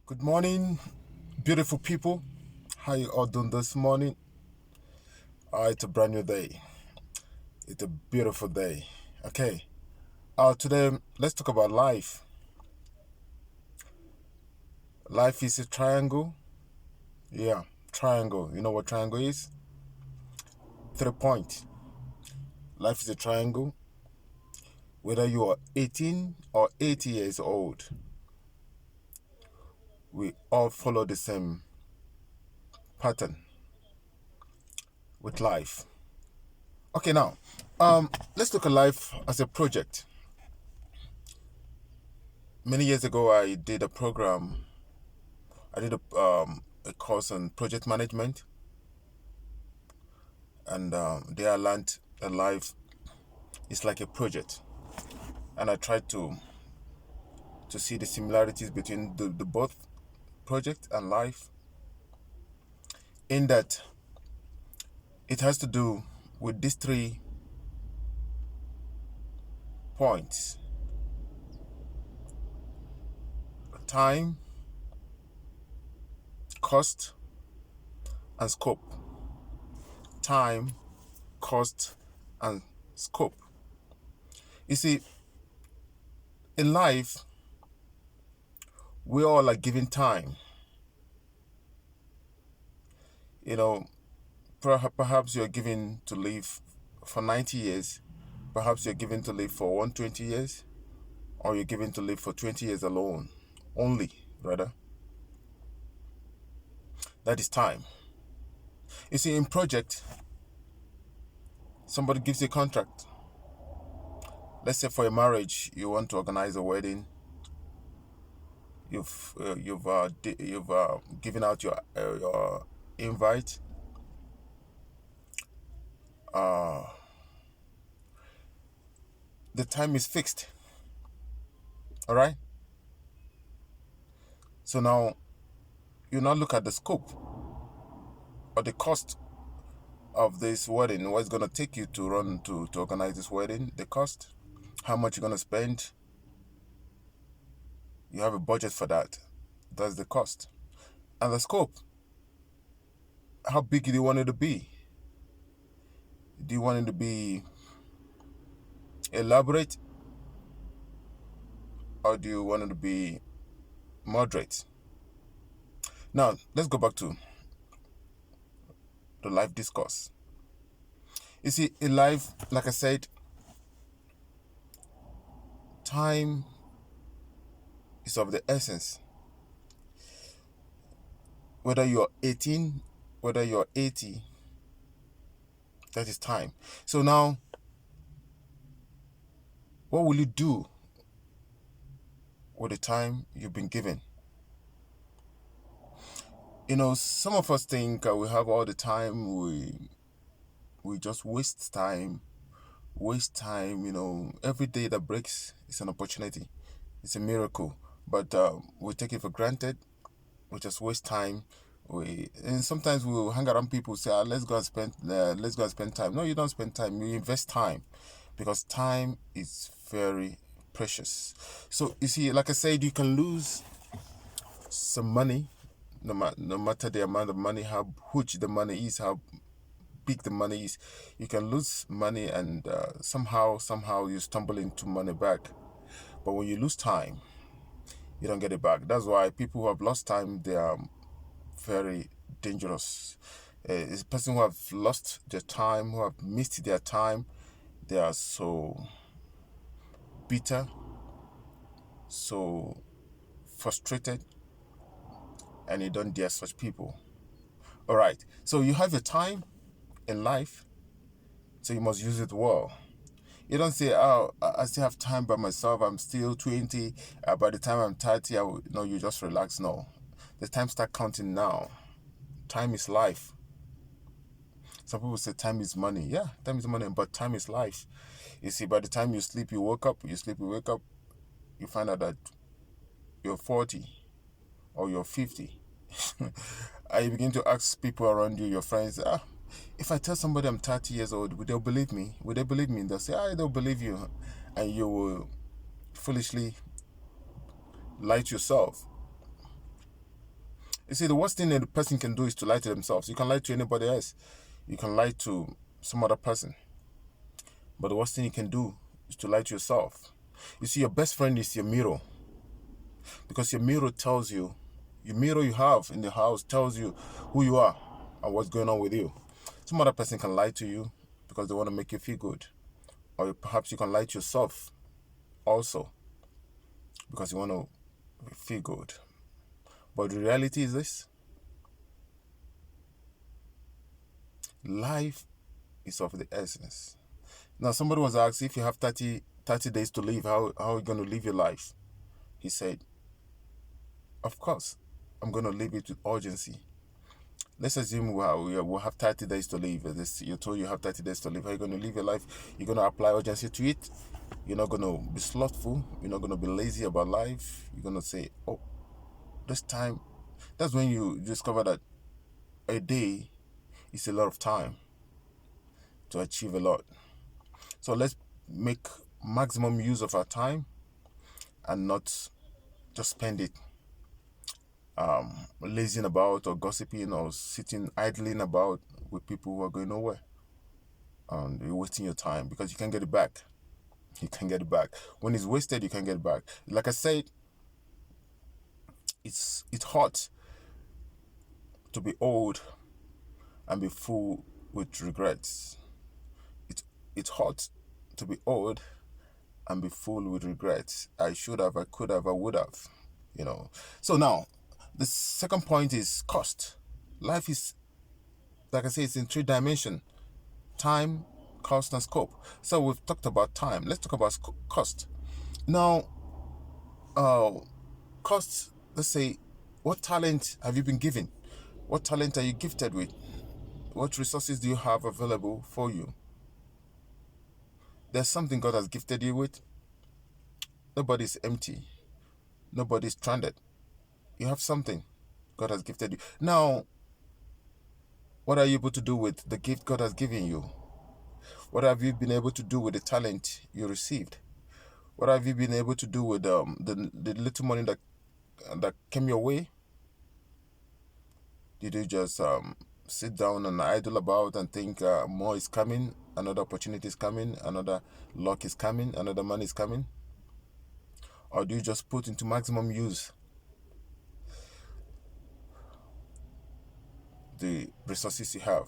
Good morning, beautiful people. How you all doing this morning? It's a brand new day. It's a beautiful day. Okay. Today let's talk about life. Life is a triangle. Yeah, triangle. You know what triangle is? 3 points. Life is a triangle. Whether you are 18 or 80 years old, we all follow the same pattern with life. Okay, now, let's look at life as a project. Many years ago, I did a program. I did a course on project management, and there I learned that life is like a project. And I tried to see the similarities between the both project and life, in that it has to do with these 3 points: time, cost, and scope. Time, cost, and scope. You see, in life, we all are given time. You know, perhaps you're given to live for 90 years, perhaps you're given to live for 120 years, or you're given to live for 20 years alone, only, rather. That is time. You see, in project, somebody gives you a contract. Let's say for a marriage, you want to organize a wedding. You've given out your invite. Uh, the time is fixed. All right. So now you now look at the scope or the cost of this wedding. What it's gonna take you to run to organize this wedding? The cost, how much you're gonna spend. You have a budget for that. That's the cost. And the scope, how big do you want it to be? Do you want it to be elaborate, or do you want it to be moderate? Now, let's go back to the life discourse. You see, in life, like I said, time is of the essence. Whether you're 18, whether you're 80, that is time. So now, what will you do with the time you've been given? Some of us think we have all the time. We just waste time. Every day that breaks is an opportunity. It's a miracle. But we take it for granted. We just waste time. And sometimes we will hang around people, say, let's go and spend time. No, you don't spend time. You invest time, because time is very precious. So you see, like I said, you can lose some money, no matter the amount of money, how huge the money is, how big the money is. You can lose money, and somehow you stumble into money back. But when you lose time, you don't get it back. That's why people who have lost time, they are very dangerous. It's a person who have lost their time, who have missed their time. They are so bitter, so frustrated, and you don't dare such people. All right. So you have your time in life, so you must use it well. You don't say, "Oh, I still have time by myself. I'm still 20. By the time I'm 30, I will." No, you just relax. No, the time start counting now. Time is life. Some people say time is money. Yeah, time is money, but time is life. You see, by the time you sleep, you wake up. You sleep, you wake up. You find out that you're 40 or you're 50. And you begin to ask people around you, your friends, if I tell somebody I'm 30 years old, would they believe me? Would they believe me? They'll say, I don't believe you. And you will foolishly lie to yourself. You see, the worst thing that a person can do is to lie to themselves. You can lie to anybody else. You can lie to some other person. But the worst thing you can do is to lie to yourself. You see, your best friend is your mirror. Because your mirror tells you, your mirror you have in the house tells you who you are and what's going on with you. Some other person can lie to you because they want to make you feel good. Or perhaps you can lie to yourself also because you want to feel good. But the reality is this: life is of the essence. Now, somebody was asked, if you have 30 days to live, how are you going to live your life? He said, of course, I'm going to live it with urgency. Let's assume we'll have 30 days to live. You're told you have 30 days to live. How are you going to live your life? You're going to apply urgency to it. You're not going to be slothful. You're not going to be lazy about life. You're going to say, oh, this time. That's when you discover that a day is a lot of time to achieve a lot. So let's make maximum use of our time and not just spend it lazing about or gossiping or sitting idling about with people who are going nowhere. And you're wasting your time because you can't get it back. You can't get it back. When it's wasted, you can't get it back. Like I said, it's hard to be old and be full with regrets. It's hard to be old and be full with regrets. I should have, I could have, I would have, So now, the second point is cost. Life is, like I say, it's in 3 dimensions: time, cost, and scope. So we've talked about time. Let's talk about cost. Now, cost, let's say, what talent have you been given? What talent are you gifted with? What resources do you have available for you? There's something God has gifted you with. Nobody's empty. Nobody's stranded. You have something God has gifted you. Now, what are you able to do with the gift God has given you? What have you been able to do with the talent you received? What have you been able to do with the little money that came your way? Did you just sit down and idle about and think more is coming, another opportunity is coming, another luck is coming, another money is coming? Or do you just put into maximum use the resources you have?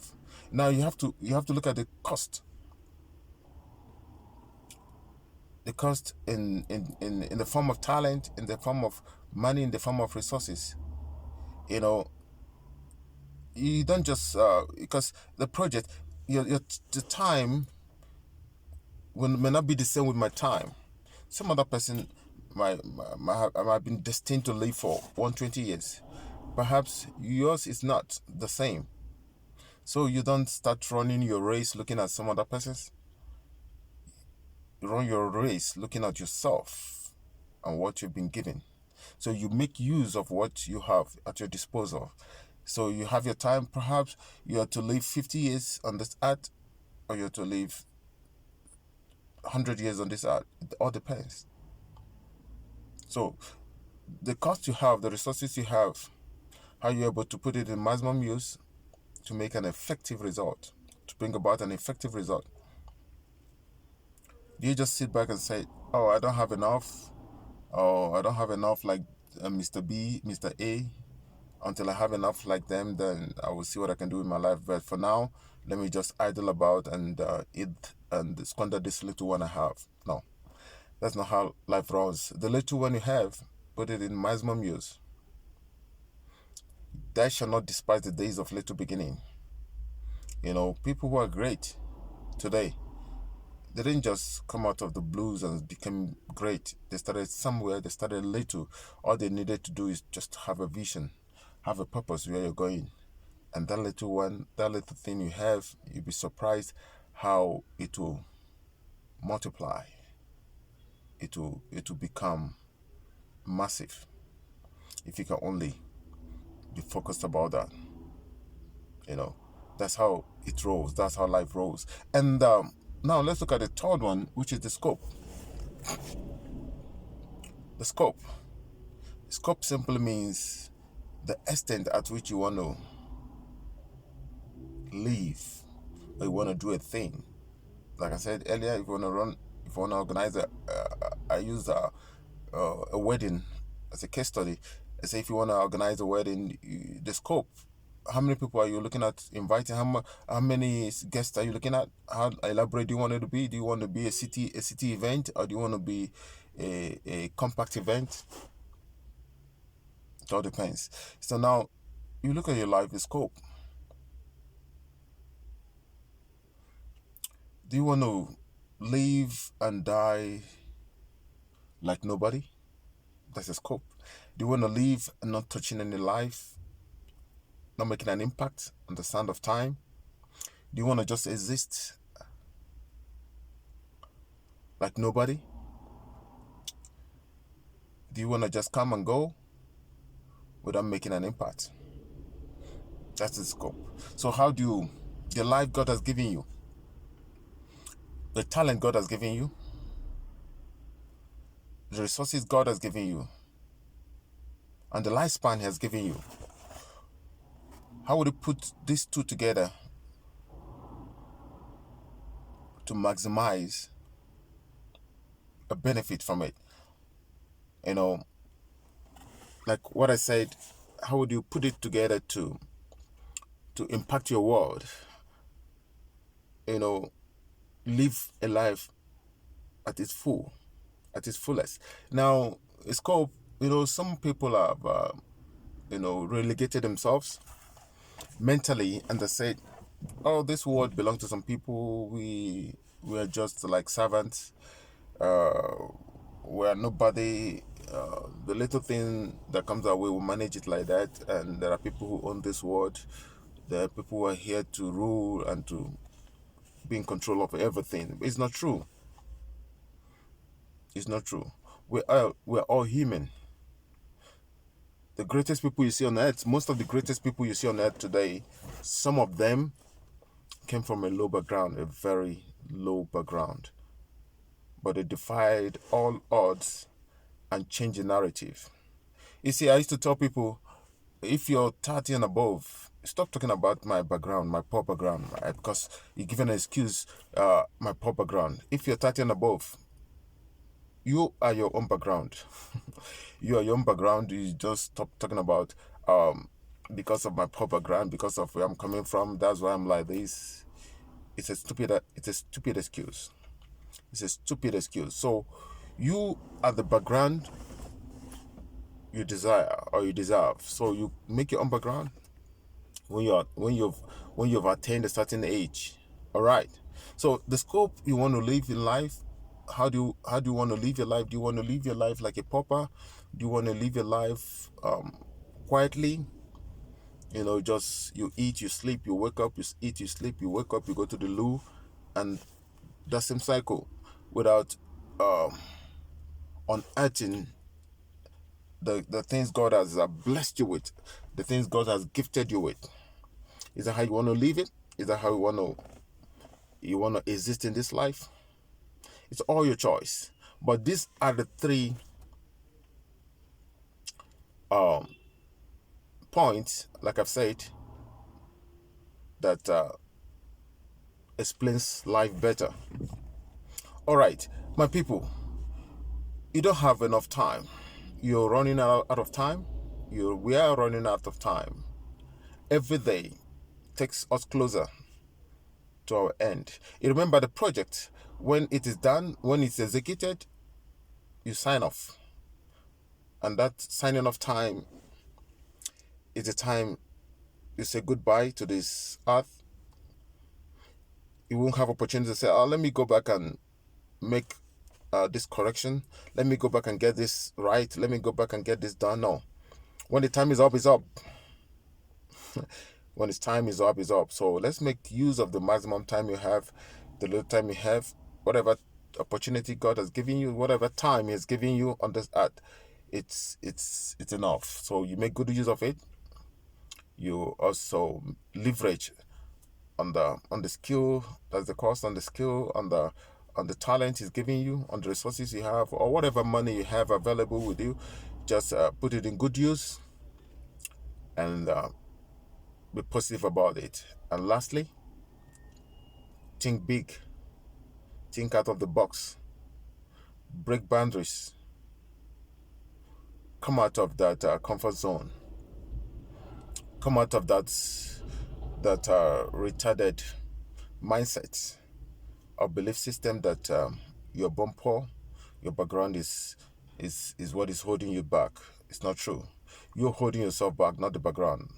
Now you have to look at the cost. The cost in the form of talent, in the form of money, in the form of resources. You don't just because the project, the time may not be the same with my time. Some other person might have been destined to live for 120 years. Perhaps yours is not the same. So you don't start running your race looking at some other persons. You run your race looking at yourself and what you've been given. So you make use of what you have at your disposal. So you have your time. Perhaps you are to live 50 years on this earth, or you're to live 100 years on this earth. It all depends. So the cost you have, the resources you have, how you're able to put it in maximum use to make an effective result, to bring about an effective result. Do you just sit back and say, oh, I don't have enough, or I don't have enough like Mr. B, Mr. A, until I have enough like them, then I will see what I can do in my life. But for now, let me just idle about and eat and squander this little one I have. No, that's not how life runs. The little one you have, put it in maximum use. Thou shalt not despise the days of little beginning. People who are great today, they didn't just come out of the blues and become great. They started somewhere, they started little. All they needed to do is just have a vision, have a purpose where you're going. And that little thing you have, you'll be surprised how it will multiply. It will become massive if you can only be focused about that. That's how it rolls. That's how life rolls. And now let's look at the third one, which is the scope. The scope simply means the extent at which you want to live, or you want to do a thing. Like I said earlier, if you want to run, if you want to organize I use a wedding as a case study. I say if you want to organize a wedding, the scope. How many people are you looking at inviting? How many guests are you looking at? How elaborate do you want it to be? Do you want to be a city event, or do you want to be a compact event? It all depends. So now you look at your life, the scope. Do you want to live and die like nobody? That's the scope. Do you want to live and not touching any life, not making an impact on the sand of time? Do you want to just exist like nobody? Do you want to just come and go without making an impact? That's the scope. So how do you, the life God has given you, the talent God has given you, the resources God has given you, and the lifespan He has given you, how would you put these two together to maximize a benefit from it? You know, like what I said, how would you put it together to impact your world? You know, live a life at its full, at its fullest. Now, it's called, some people have, relegated themselves mentally, and they said, "Oh, this world belongs to some people. We are just like servants. Uh, we are nobody. The little thing that comes our way, we manage it like that. And there are people who own this world. There are people who are here to rule and to be in control of everything." It's not true. It's not true. We're all human. The greatest people you see on earth, most of the greatest people you see on earth today, some of them came from a low background, a very low background. But they defied all odds and changed the narrative. You see, I used to tell people, if you're 30 and above, stop talking about my background, my poor background, right? Because you give an excuse, my poor background. If you're 30 and above, you are your own background. You are your own background. You just stop talking about because of my poor background, because of where I'm coming from. That's why I'm like this. It's a stupid excuse. It's a stupid excuse. So you are the background you desire or you deserve. So you make your own background when you've attained a certain age. All right. So the scope you want to live in life, how do you want to live your life? Do you want to live your life like a pauper? Do you want to live your life quietly? Just you eat, you sleep, you wake up, you eat, you sleep, you wake up, you go to the loo, and that same cycle, without unearthing the things God has blessed you with, the things God has gifted you with. Is that how you want to live it? Is that how you want to exist in this life? It's all your choice. But these are the three um, points, like I've said, that explains life better. All right, my people, you don't have enough time. You're running out of time. We are running out of time. Every day takes us closer to our end. You remember the project, when it is done, when it's executed, you sign off. And that signing off time is the time you say goodbye to this earth. You won't have opportunity to say, "Oh, let me go back and make this correction. Let me go back and get this right. Let me go back and get this done." No. When the time is up, it's up. When its time is up, it's up. So let's make use of the maximum time you have, the little time you have, whatever opportunity God has given you, whatever time He has given you on this earth, it's enough. So you make good use of it. You also leverage on the skill, that's the cost, on the skill, on the talent He's giving you, on the resources you have, or whatever money you have available with you. Just put it in good use. and be positive about it. And lastly, think big, think out of the box, break boundaries, come out of that comfort zone, come out of that retarded mindset or belief system that you're born poor, your background is what is holding you back. It's not true. You're holding yourself back, not the background.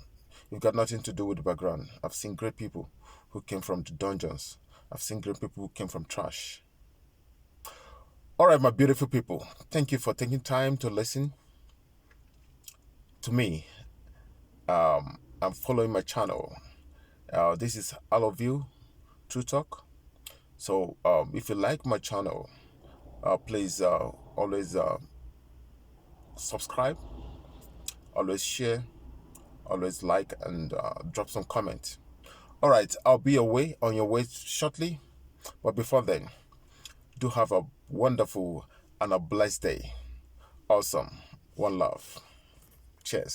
You've got nothing to do with the background. I've seen great people who came from the dungeons. I've seen great people who came from trash. All right, my beautiful people, thank you for taking time to listen to me. I'm following my channel. This is all of you, True Talk. So if you like my channel, please always subscribe, always share, always like, and drop some comment. All right, I'll be away on your way shortly. But before then, do have a wonderful and a blessed day. Awesome. One love. Cheers.